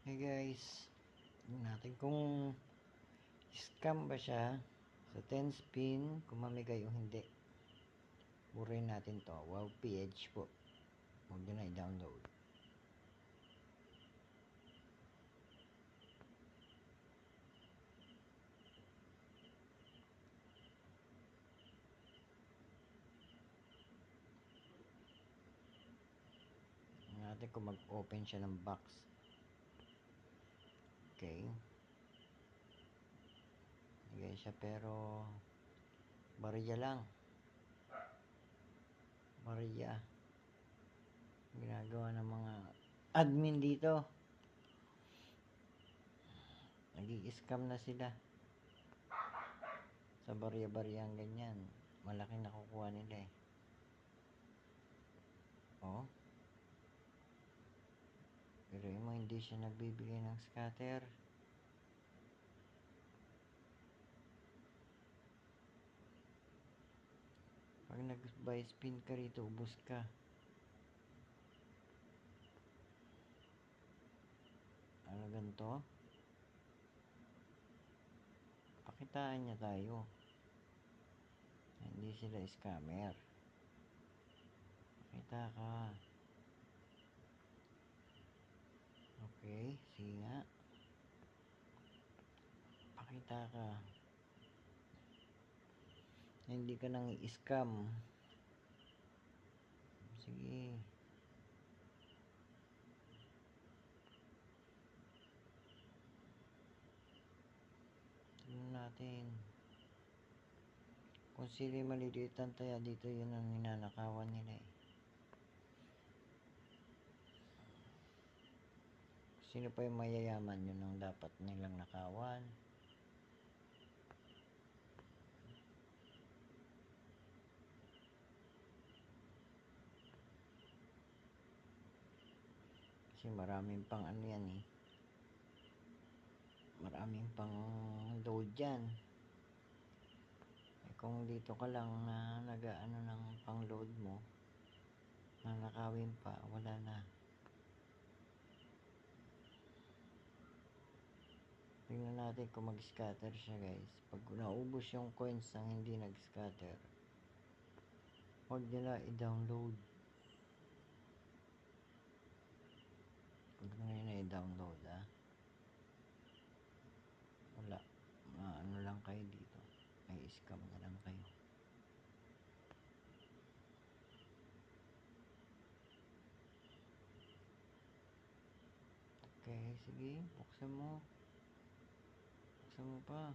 Hey guys, tingnan natin kung scam ba siya sa 10 spin, kung mamigay o hindi. Burin natin to. Wow PH po. Huwag nyo na i-download. Tingnan natin kung mag-open siya ng box. Okay. Bigay siya pero bariya lang. Bariya. Ginagawa ng mga admin dito. Nag-i-scam na sila. Sa bariya-bariyang ganyan. Malaki nakukuha nila eh. Oh. Pero mo hindi siya nagbibigay ng scatter. Pag nag-buy spin ka rito, ubos ka. Ano ganito? Pakitaan niya tayo. Hindi sila scammer. Pakita ka. Okay, sige nga. Pakita ka. Hindi ka nang i-scam. Sige. Tignan natin. Kung sila maliliit ang taya dito, yun ang ninanakawan nila eh. Sino pa yung mayayaman, yun ang dapat nilang nakawan. Kasi maraming pang ano yan eh. Maraming pang load yan. Eh kung dito ka lang na nag-ano ng pang load mo, nanakawin pa, wala na. Tingnan natin kung mag-scatter siya guys. Pag naubos yung coins ng hindi nag-scatter, huwag nila i-download. Huwag nila i-download ha. Wala. Ano lang kayo dito. May scam na lang kayo. Okay, sige. Buksan mo. Buksan mo pa.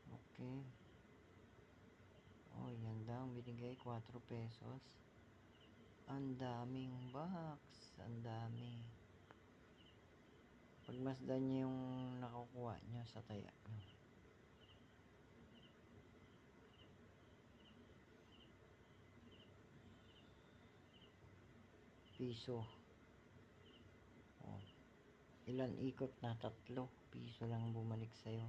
Okay. Oh, yan daw. Binigay 4 pesos. Ang daming box. Ang dami. Pagmasdan nyo yung nakukuha nyo sa taya nyo. Piso. Oh. Ilan ikot na? 3 piso lang bumalik sa'yo.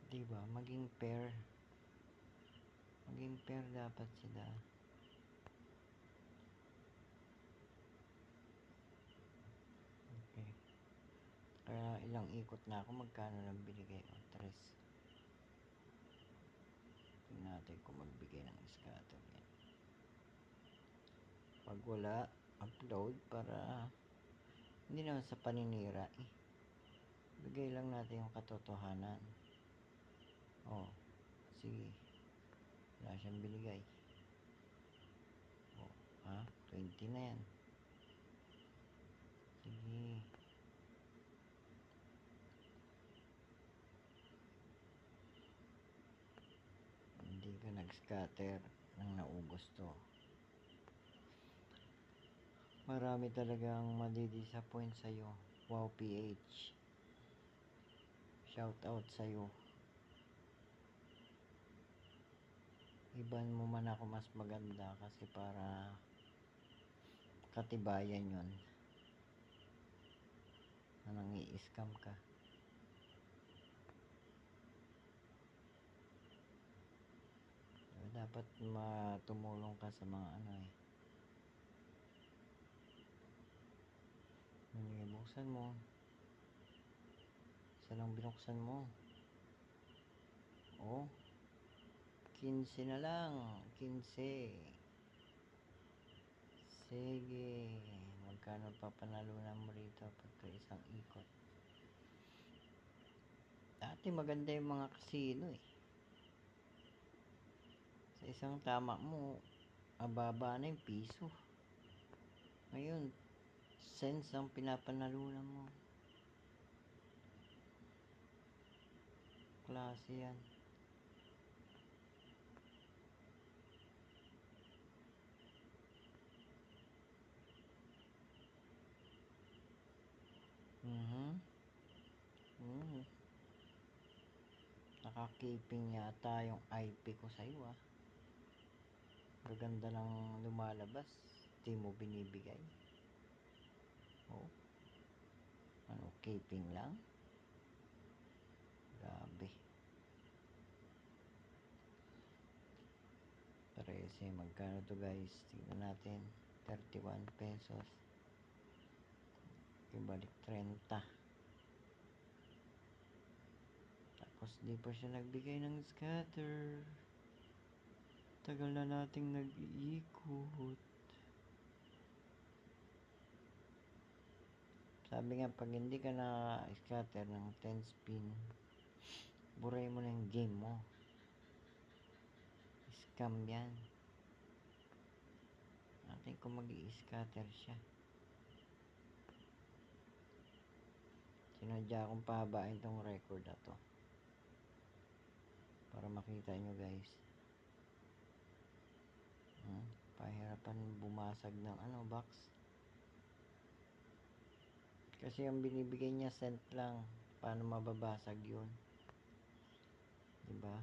Diba? Maging pair. Maging pair dapat sila. Okay. Kaya ilang ikot na ako. Magkano lang binigay? O, 3. Tingnan natin kung magbigay ng scatter yan. Pag wala, upload para hindi naman sa paninira eh. Bigay lang natin yung katotohanan. Oh, sige. Wala siyang binigay. Oh, ha? 20 na yan. Sige. Hindi ka nag-scatter nang naubos to. Marami talagang madidisappoint sa'yo. Wow PH. Shout out sa'yo. Iban mo man ako mas maganda kasi para katibayan yon na nangi-scam ka. Dapat matumulong ka sa mga ano eh, Buksan mo. Isa lang binuksan mo. Oh. 15 na lang. 15. Sige. Magkano papanalunan mo rito pagka isang ikot? Dati maganda yung mga casino eh. Sa isang tama mo, ababa na yung piso. Ngayon, cents ang pinapanalunan mo. Klase yan. Nakakiping yata yung IP ko sa'yo ah. Gaganda ng lumalabas. Di mo binibigay. Oh. Ano, keeping lang? Grabe. Parese, magkano to guys? Tingnan natin. 31 pesos. Ibalik 30. Tapos di pa siya nagbigay ng scatter. Tagal na nating nag-iikot. Sabi nga, pag hindi ka na scatter ng 10 spin, buray mo na yung game mo. Scam yan. Natin kung mag-i-scatter siya. Sinadya akong pahabain tong record na to para makita nyo guys. Pahirapan bumasag ng box. Kasi yung binibigay niya cent lang. Paano mababasag yun? Diba?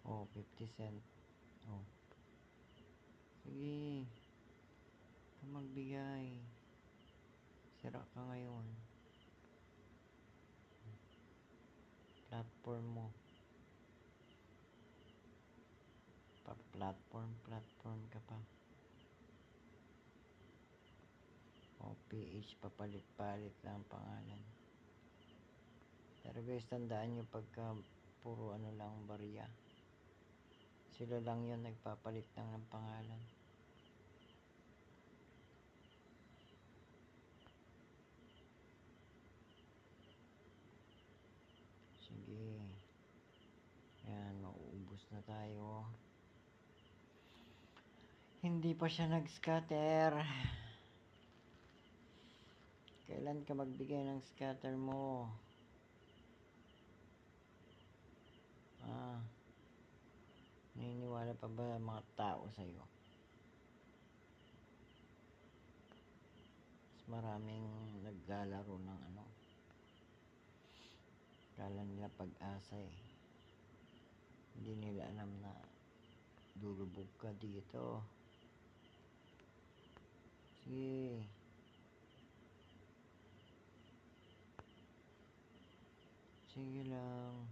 Oh, 50 cent. Oh. Sige. Ka magbigay. Sira ka ngayon. Platform mo. Platform ka pa. O, PH, papalit-palit lang ang pangalan. Pero guys, tandaan nyo pagka puro lang barya. Sila lang yun, nagpapalit lang ng pangalan. Sige. Yan, mauubos na tayo. Hindi pa siya nag-scatter. Kailan ka magbigay ng scatter mo? Naniniwala pa ba mga tao sa'yo? Mas maraming naglalaro ng kala nila pag-asa eh. Hindi nila alam na lulubog ka dito. Sige. Sige lang.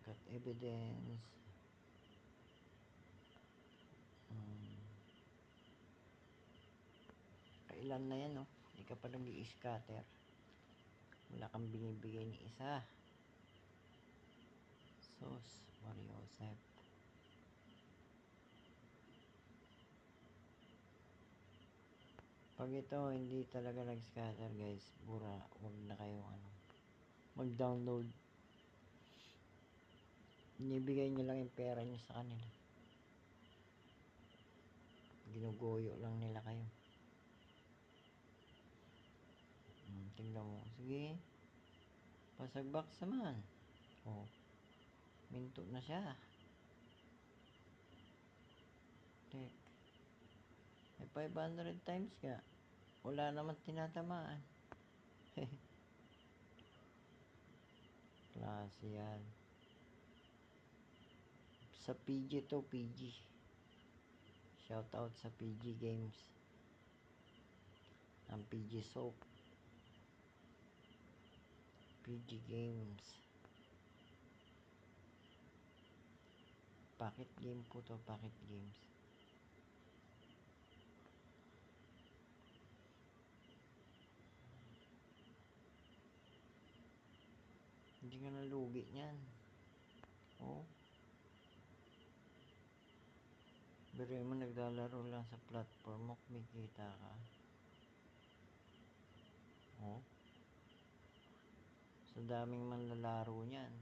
Got evidence. Kailan na yan oh. Hindi ka pa nag-i-scatter. Wala kang binibigay ni isa. Sos, Mario Joseph. Pag ito hindi talaga nag-scatter guys, bura, huwag na kayong mag-download. Inibigay nyo lang yung pera nyo sa kanila. Ginugoyo lang nila kayo. Tingnan mo. Sige. Pasag-box naman. Oh. Minto na siya. Tek. May 500 times ka. Wala naman tinatamaan. Klase yan. Sa PG to, PG. Shout out sa PG Games. Ang PG Soap. PG Games. Pocket game po to, pocket games. Hindi ka nalugi niyan. Oh. Biruin mo, naglalaro lang sa platform mo, kumikita ka. Oh. Sa daming manlalaro niyan,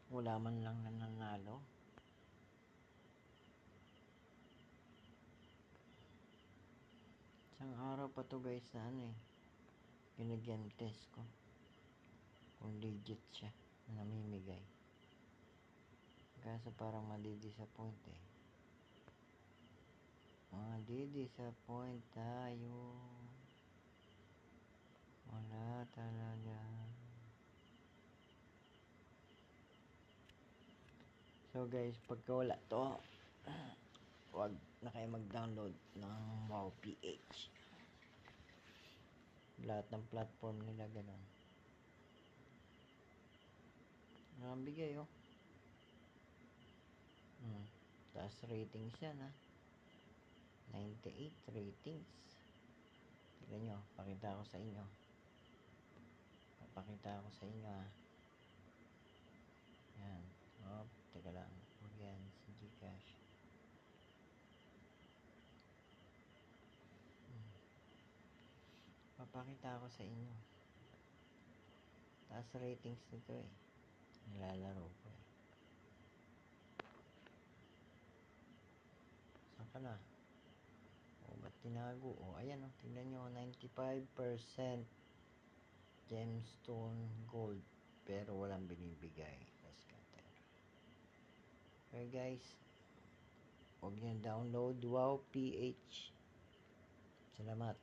wala man lang nananalo. Isang araw pa to guys na ano eh, ginagame test ko kung legit siya na namimigay. Kaso parang madi-disappoint eh. Madi-disappoint tayo. Wala talaga. So guys, pagka wala to, wag na kayo mag-download ng WoW PH. Lahat ng platform nila ganun. Bigay oh. Taas ratings yan ha. 98 ratings. Tignan nyo, pakita ko sa inyo. Papakita ko sa inyo ha. Yan. Oh, teka lang. Huwag yan. Sa Gcash. Papakita ko sa inyo. Taas ratings nito eh. Nilalaro ko eh. Saan ka na? O, ba't tinago? O, ayan o. Tingnan nyo. 95% gemstone gold. Pero walang binibigay. Rescatter. Okay guys. Huwag nyo download WoW PH. Salamat.